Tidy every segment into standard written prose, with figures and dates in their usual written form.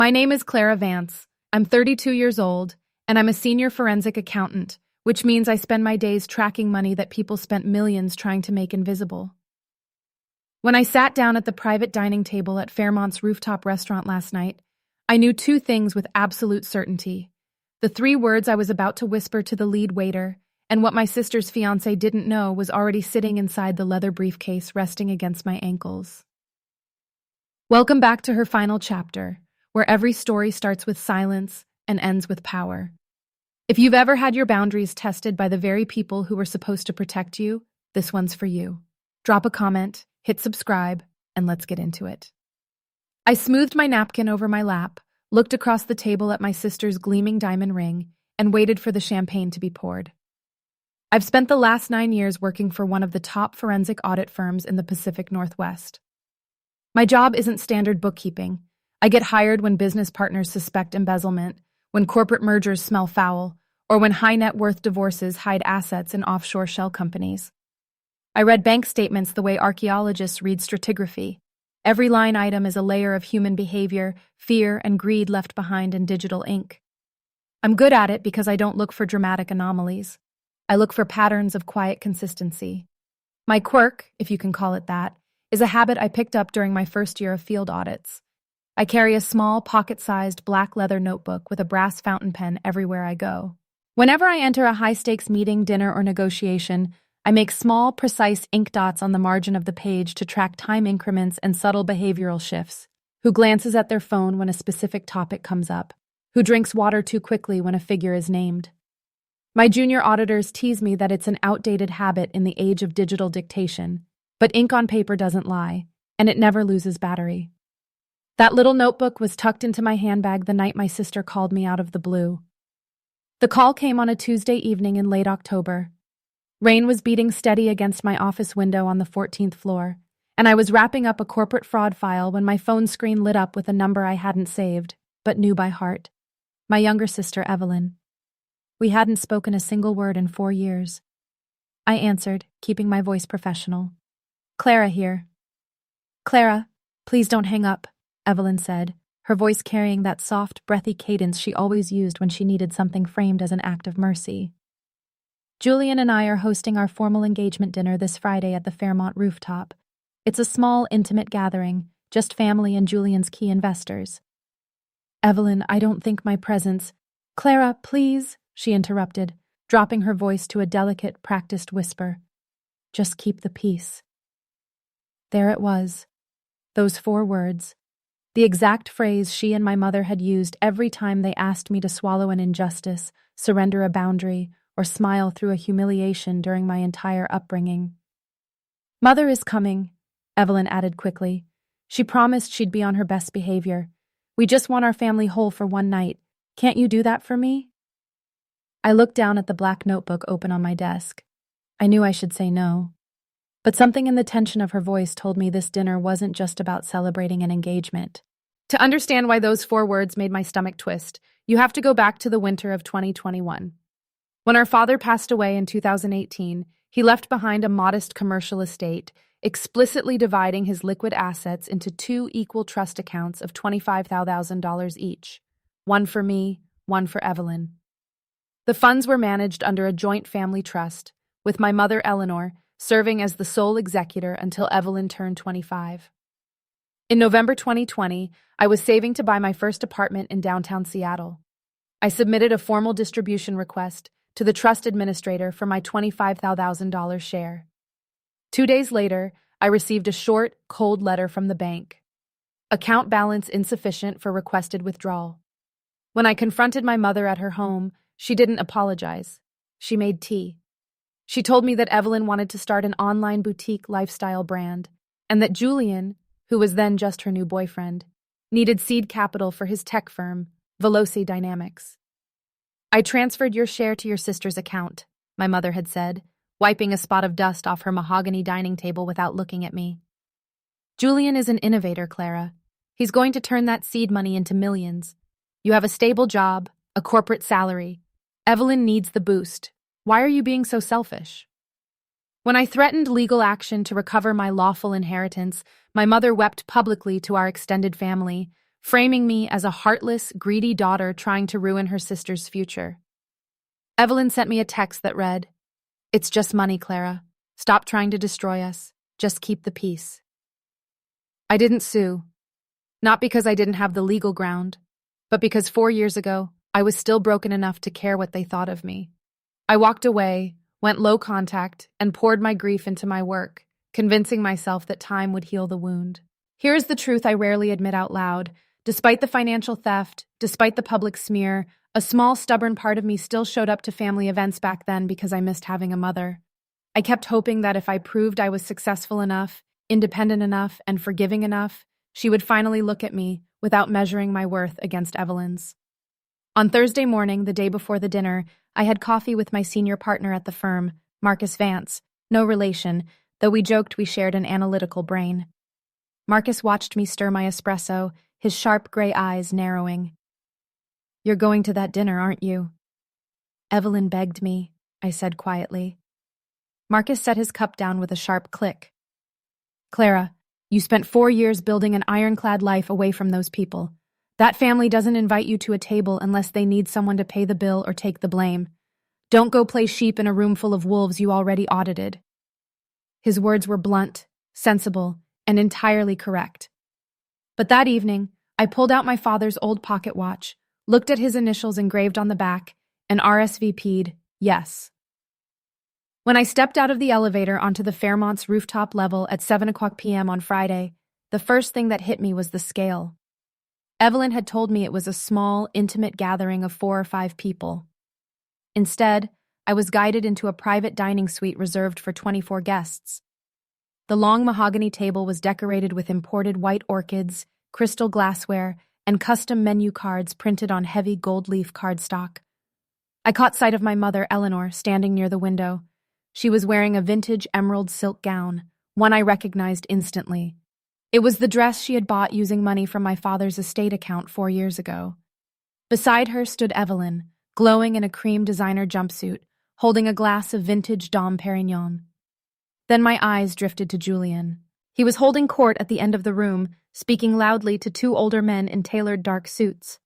My name is Clara Vance. I'm 32 years old, and I'm a senior forensic accountant, which means I spend my days tracking money that people spent millions trying to make invisible. When I sat down at the private dining table at Fairmont's rooftop restaurant last night, I knew two things with absolute certainty. The three words I was about to whisper to the lead waiter, and what my sister's fiancé didn't know was already sitting inside the leather briefcase resting against my ankles. Welcome back to her final chapter, where every story starts with silence and ends with power. If you've ever had your boundaries tested by the very people who were supposed to protect you, this one's for you. Drop a comment, hit subscribe, and let's get into it. I smoothed my napkin over my lap, looked across the table at my sister's gleaming diamond ring, and waited for the champagne to be poured. I've spent the last 9 years working for one of the top forensic audit firms in the Pacific Northwest. My job isn't standard bookkeeping. I get hired when business partners suspect embezzlement, when corporate mergers smell foul, or when high net worth divorces hide assets in offshore shell companies. I read bank statements the way archaeologists read stratigraphy. Every line item is a layer of human behavior, fear, and greed left behind in digital ink. I'm good at it because I don't look for dramatic anomalies. I look for patterns of quiet consistency. My quirk, if you can call it that, is a habit I picked up during my first year of field audits. I carry a small, pocket-sized black leather notebook with a brass fountain pen everywhere I go. Whenever I enter a high-stakes meeting, dinner, or negotiation, I make small, precise ink dots on the margin of the page to track time increments and subtle behavioral shifts. Who glances at their phone when a specific topic comes up? Who drinks water too quickly when a figure is named? My junior auditors tease me that it's an outdated habit in the age of digital dictation, but ink on paper doesn't lie, and it never loses battery. That little notebook was tucked into my handbag the night my sister called me out of the blue. The call came on a Tuesday evening in late October. Rain was beating steady against my office window on the 14th floor, and I was wrapping up a corporate fraud file when my phone screen lit up with a number I hadn't saved, but knew by heart. My younger sister, Evelyn. We hadn't spoken a single word in 4 years. I answered, keeping my voice professional. Clara here. Clara, please don't hang up, Evelyn said, her voice carrying that soft, breathy cadence she always used when she needed something framed as an act of mercy. Julian and I are hosting our formal engagement dinner this Friday at the Fairmont rooftop. It's a small, intimate gathering, just family and Julian's key investors. Evelyn, I don't think my presence— Clara, please, she interrupted, dropping her voice to a delicate, practiced whisper. Just keep the peace. There it was. Those 4 words. The exact phrase she and my mother had used every time they asked me to swallow an injustice, surrender a boundary, or smile through a humiliation during my entire upbringing. Mother is coming, Evelyn added quickly. She promised she'd be on her best behavior. We just want our family whole for one night. Can't you do that for me? I looked down at the black notebook open on my desk. I knew I should say no. But something in the tension of her voice told me this dinner wasn't just about celebrating an engagement. To understand why those 4 words made my stomach twist, you have to go back to the winter of 2021. When our father passed away in 2018, he left behind a modest commercial estate, explicitly dividing his liquid assets into 2 equal trust accounts of $25,000 each. One for me, one for Evelyn. The funds were managed under a joint family trust, with my mother Eleanor serving as the sole executor until Evelyn turned 25. In November 2020, I was saving to buy my first apartment in downtown Seattle. I submitted a formal distribution request to the trust administrator for my $25,000 share. 2 days later, I received a short, cold letter from the bank. Account balance insufficient for requested withdrawal. When I confronted my mother at her home, she didn't apologize. She made tea. She told me that Evelyn wanted to start an online boutique lifestyle brand, and that Julian, who was then just her new boyfriend, needed seed capital for his tech firm, Veloci Dynamics. I transferred your share to your sister's account, my mother had said, wiping a spot of dust off her mahogany dining table without looking at me. Julian is an innovator, Clara. He's going to turn that seed money into millions. You have a stable job, a corporate salary. Evelyn needs the boost. Why are you being so selfish? When I threatened legal action to recover my lawful inheritance, my mother wept publicly to our extended family, framing me as a heartless, greedy daughter trying to ruin her sister's future. Evelyn sent me a text that read, "It's just money, Clara. Stop trying to destroy us. Just keep the peace." I didn't sue. Not because I didn't have the legal ground, but because 4 years ago, I was still broken enough to care what they thought of me. I walked away, went low contact, and poured my grief into my work, convincing myself that time would heal the wound. Here is the truth I rarely admit out loud. Despite the financial theft, despite the public smear, a small, stubborn part of me still showed up to family events back then because I missed having a mother. I kept hoping that if I proved I was successful enough, independent enough, and forgiving enough, she would finally look at me without measuring my worth against Evelyn's. On Thursday morning, the day before the dinner, I had coffee with my senior partner at the firm, Marcus Vance, no relation, though we joked we shared an analytical brain. Marcus watched me stir my espresso, his sharp gray eyes narrowing. "You're going to that dinner, aren't you?" "Evelyn begged me," I said quietly. Marcus set his cup down with a sharp click. "Clara, you spent 4 years building an ironclad life away from those people. That family doesn't invite you to a table unless they need someone to pay the bill or take the blame. Don't go play sheep in a room full of wolves you already audited." His words were blunt, sensible, and entirely correct. But that evening, I pulled out my father's old pocket watch, looked at his initials engraved on the back, and RSVP'd yes. When I stepped out of the elevator onto the Fairmont's rooftop level at 7 p.m. on Friday, the first thing that hit me was the scale. Evelyn had told me it was a small, intimate gathering of 4 or 5 people. Instead, I was guided into a private dining suite reserved for 24 guests. The long mahogany table was decorated with imported white orchids, crystal glassware, and custom menu cards printed on heavy gold leaf cardstock. I caught sight of my mother, Eleanor, standing near the window. She was wearing a vintage emerald silk gown, one I recognized instantly. It was the dress she had bought using money from my father's estate account 4 years ago. Beside her stood Evelyn, glowing in a cream designer jumpsuit, holding a glass of vintage Dom Perignon. Then my eyes drifted to Julian. He was holding court at the end of the room, speaking loudly to 2 older men in tailored dark suits.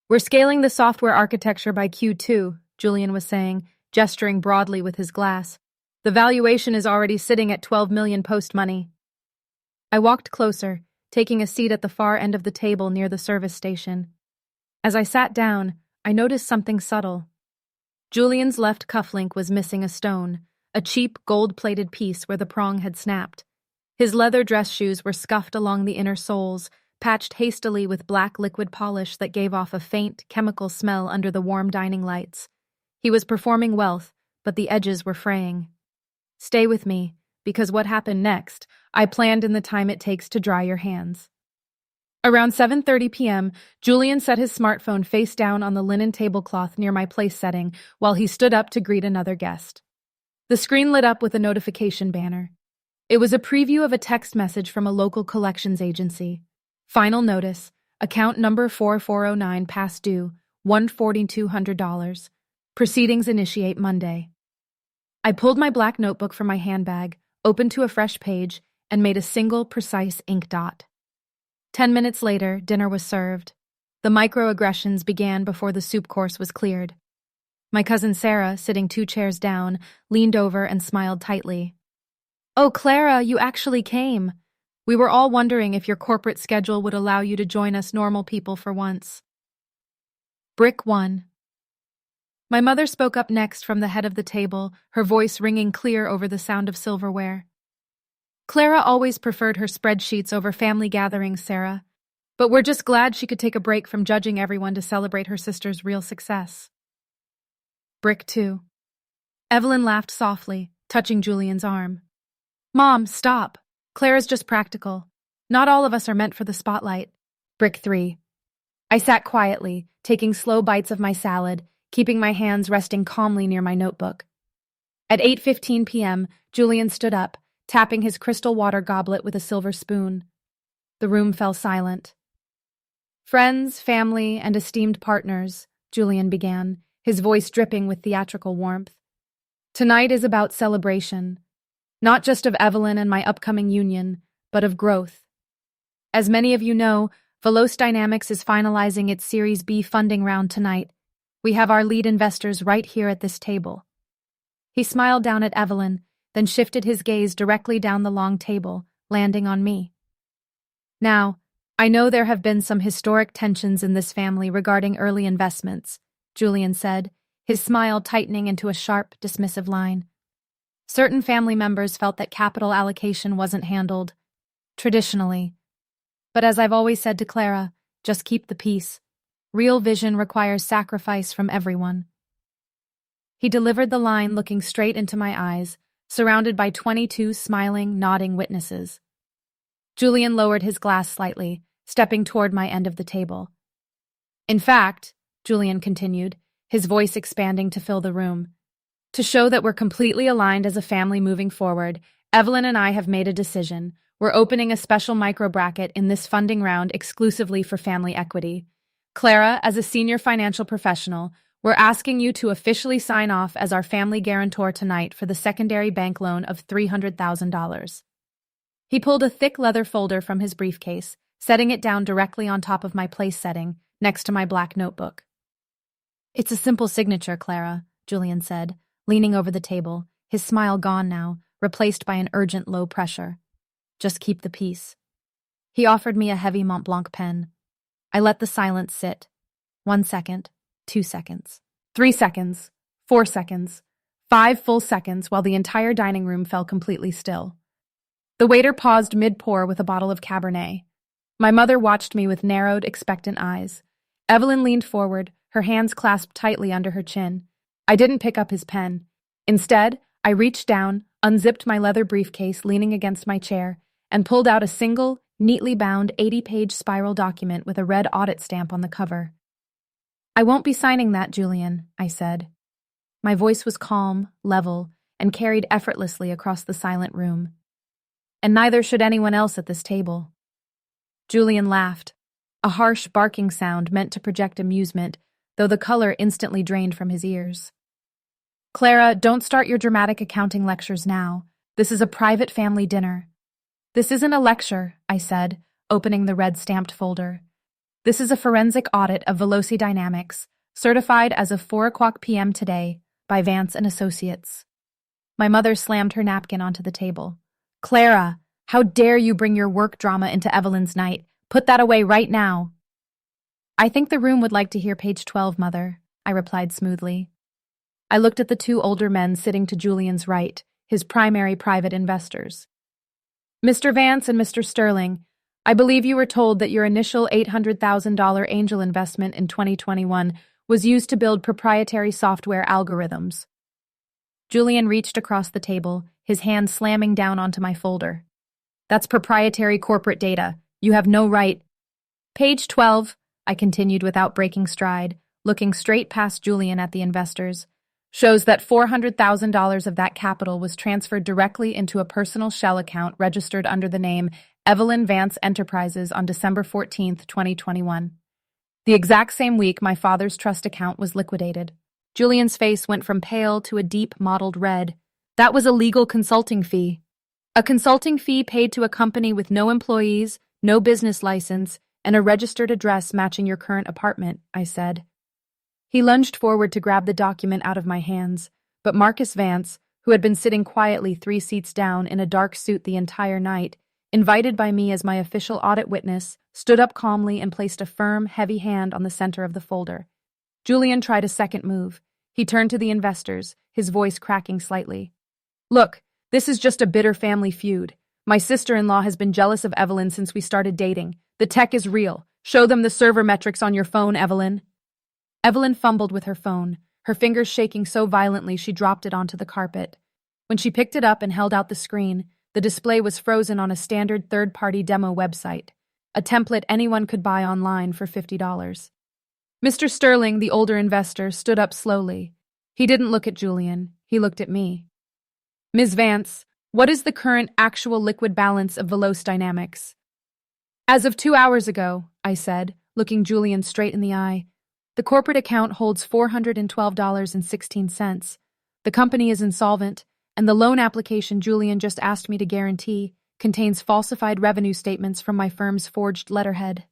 "We're scaling the software architecture by Q2, Julian was saying, gesturing broadly with his glass. "The valuation is already sitting at 12 million post-money." I walked closer, taking a seat at the far end of the table near the service station. As I sat down, I noticed something subtle. Julian's left cufflink was missing a stone, a cheap gold-plated piece where the prong had snapped. His leather dress shoes were scuffed along the inner soles, patched hastily with black liquid polish that gave off a faint, chemical smell under the warm dining lights. He was performing wealth, but the edges were fraying. Stay with me, because what happened next, I planned in the time it takes to dry your hands. Around 7:30 p.m., Julian set his smartphone face down on the linen tablecloth near my place setting while he stood up to greet another guest. The screen lit up with a notification banner. It was a preview of a text message from a local collections agency. Final notice, account number 4409 past due, $1,200. Proceedings initiate Monday. I pulled my black notebook from my handbag, opened to a fresh page, and made a single, precise ink dot. 10 minutes later, dinner was served. The microaggressions began before the soup course was cleared. My cousin Sarah, sitting 2 chairs down, leaned over and smiled tightly. "Oh, Clara, you actually came. We were all wondering if your corporate schedule would allow you to join us normal people for once." Brick 1. My mother spoke up next from the head of the table, her voice ringing clear over the sound of silverware. "Clara always preferred her spreadsheets over family gatherings, Sarah, but we're just glad she could take a break from judging everyone to celebrate her sister's real success." Brick 2. Evelyn laughed softly, touching Julian's arm. "Mom, stop. Clara's just practical. Not all of us are meant for the spotlight." Brick 3. I sat quietly, taking slow bites of my salad, keeping my hands resting calmly near my notebook. At 8:15 p.m., Julian stood up, tapping his crystal water goblet with a silver spoon. The room fell silent. "Friends, family, and esteemed partners," Julian began, his voice dripping with theatrical warmth. "Tonight is about celebration, not just of Evelyn and my upcoming union, but of growth. As many of you know, Veloce Dynamics is finalizing its Series B funding round tonight. We have our lead investors right here at this table. He smiled down at Evelyn, then shifted his gaze directly down the long table, landing on me. Now, I know there have been some historic tensions in this family regarding early investments, Julian said, his smile tightening into a sharp, dismissive line. Certain family members felt that capital allocation wasn't handled traditionally. But as I've always said to Clara, just keep the peace. Real vision requires sacrifice from everyone. He delivered the line looking straight into my eyes, surrounded by 22 smiling, nodding witnesses. Julian lowered his glass slightly, stepping toward my end of the table. In fact, Julian continued, his voice expanding to fill the room, to show that we're completely aligned as a family moving forward, Evelyn and I have made a decision. We're opening a special micro bracket in this funding round exclusively for family equity. Clara, as a senior financial professional, we're asking you to officially sign off as our family guarantor tonight for the secondary bank loan of $300,000. He pulled a thick leather folder from his briefcase, setting it down directly on top of my place setting, next to my black notebook. It's a simple signature, Clara, Julian said, leaning over the table, his smile gone now, replaced by an urgent low pressure. Just keep the peace. He offered me a heavy Mont Blanc pen. I let the silence sit. 1 second, 2 seconds, 3 seconds, 4 seconds, 5 full seconds while the entire dining room fell completely still. The waiter paused mid-pour with a bottle of Cabernet. My mother watched me with narrowed, expectant eyes. Evelyn leaned forward, her hands clasped tightly under her chin. I didn't pick up his pen. Instead, I reached down, unzipped my leather briefcase leaning against my chair, and pulled out a single, neatly bound 80-page spiral document with a red audit stamp on the cover. I won't be signing that, Julian, I said. My voice was calm, level, and carried effortlessly across the silent room. And neither should anyone else at this table. Julian laughed, a harsh barking sound meant to project amusement, though the color instantly drained from his ears. Clara, don't start your dramatic accounting lectures now. This is a private family dinner. This isn't a lecture, I said, opening the red stamped folder. This is a forensic audit of Veloce Dynamics, certified as of 4:00 p.m. today by Vance Associates. My mother slammed her napkin onto the table. Clara, how dare you bring your work drama into Evelyn's night? Put that away right now. I think the room would like to hear page 12, Mother, I replied smoothly. I looked at the two older men sitting to Julian's right, his primary private investors. Mr. Vance and Mr. Sterling, I believe you were told that your initial $800,000 angel investment in 2021 was used to build proprietary software algorithms. Julian reached across the table, his hand slamming down onto my folder. That's proprietary corporate data. You have no right. Page 12, I continued without breaking stride, looking straight past Julian at the investors, shows that $400,000 of that capital was transferred directly into a personal shell account registered under the name Evelyn Vance Enterprises on December 14, 2021. The exact same week my father's trust account was liquidated. Julian's face went from pale to a deep mottled red. That was a legal consulting fee. A consulting fee paid to a company with no employees, no business license, and a registered address matching your current apartment, I said. He lunged forward to grab the document out of my hands, but Marcus Vance, who had been sitting quietly 3 seats down in a dark suit the entire night, invited by me as my official audit witness, stood up calmly and placed a firm, heavy hand on the center of the folder. Julian tried a second move. He turned to the investors, his voice cracking slightly. Look, this is just a bitter family feud. My sister-in-law has been jealous of Evelyn since we started dating. The tech is real. Show them the server metrics on your phone, Evelyn. Evelyn fumbled with her phone, her fingers shaking so violently she dropped it onto the carpet. When she picked it up and held out the screen, the display was frozen on a standard third-party demo website, a template anyone could buy online for $50. Mr. Sterling, the older investor, stood up slowly. He didn't look at Julian. He looked at me. Ms. Vance, what is the current actual liquid balance of Veloce Dynamics? As of 2 hours ago, I said, looking Julian straight in the eye, the corporate account holds $412.16. The company is insolvent, and the loan application Julian just asked me to guarantee contains falsified revenue statements from my firm's forged letterhead.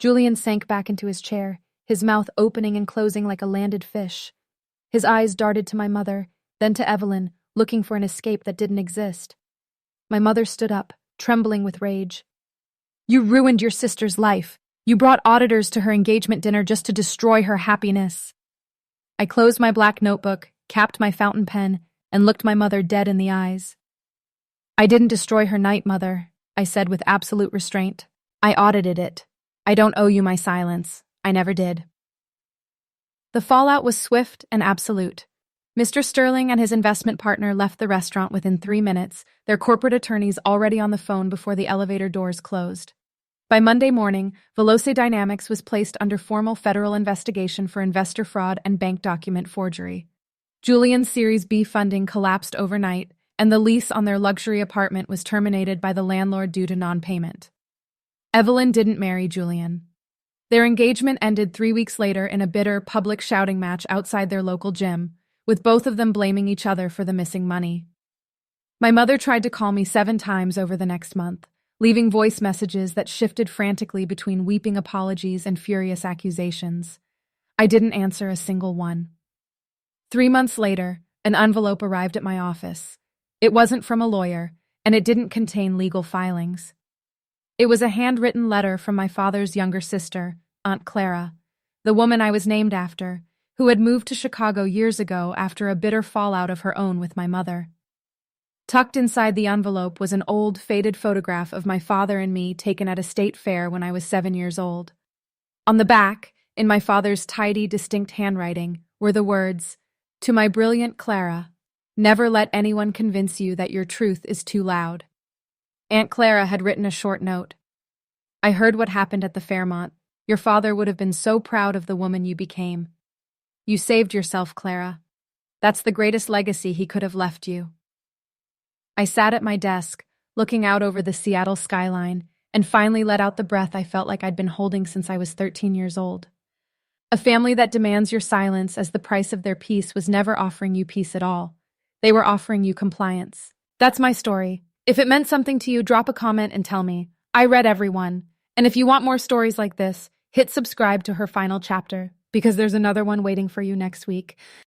Julian sank back into his chair, his mouth opening and closing like a landed fish. His eyes darted to my mother, then to Evelyn, looking for an escape that didn't exist. My mother stood up, trembling with rage. You ruined your sister's life. You brought auditors to her engagement dinner just to destroy her happiness. I closed my black notebook, capped my fountain pen, and looked my mother dead in the eyes. I didn't destroy her night, Mother, I said with absolute restraint. I audited it. I don't owe you my silence. I never did. The fallout was swift and absolute. Mr. Sterling and his investment partner left the restaurant within 3 minutes, their corporate attorneys already on the phone before the elevator doors closed. By Monday morning, Veloce Dynamics was placed under formal federal investigation for investor fraud and bank document forgery. Julian's Series B funding collapsed overnight, and the lease on their luxury apartment was terminated by the landlord due to non-payment. Evelyn didn't marry Julian. Their engagement ended 3 weeks later in a bitter, public shouting match outside their local gym, with both of them blaming each other for the missing money. My mother tried to call me 7 times over the next month, leaving voice messages that shifted frantically between weeping apologies and furious accusations. I didn't answer a single one. 3 months later, an envelope arrived at my office. It wasn't from a lawyer, and it didn't contain legal filings. It was a handwritten letter from my father's younger sister, Aunt Clara, the woman I was named after, who had moved to Chicago years ago after a bitter fallout of her own with my mother. Tucked inside the envelope was an old, faded photograph of my father and me taken at a state fair when I was 7 years old. On the back, in my father's tidy, distinct handwriting, were the words, "To my brilliant Clara, never let anyone convince you that your truth is too loud." Aunt Clara had written a short note. I heard what happened at the Fairmont. Your father would have been so proud of the woman you became. You saved yourself, Clara. That's the greatest legacy he could have left you. I sat at my desk, looking out over the Seattle skyline, and finally let out the breath I felt like I'd been holding since I was 13 years old. A family that demands your silence as the price of their peace was never offering you peace at all. They were offering you compliance. That's my story. If it meant something to you, drop a comment and tell me. I read every one. And if you want more stories like this, hit subscribe to Her Final Chapter, because there's another one waiting for you next week.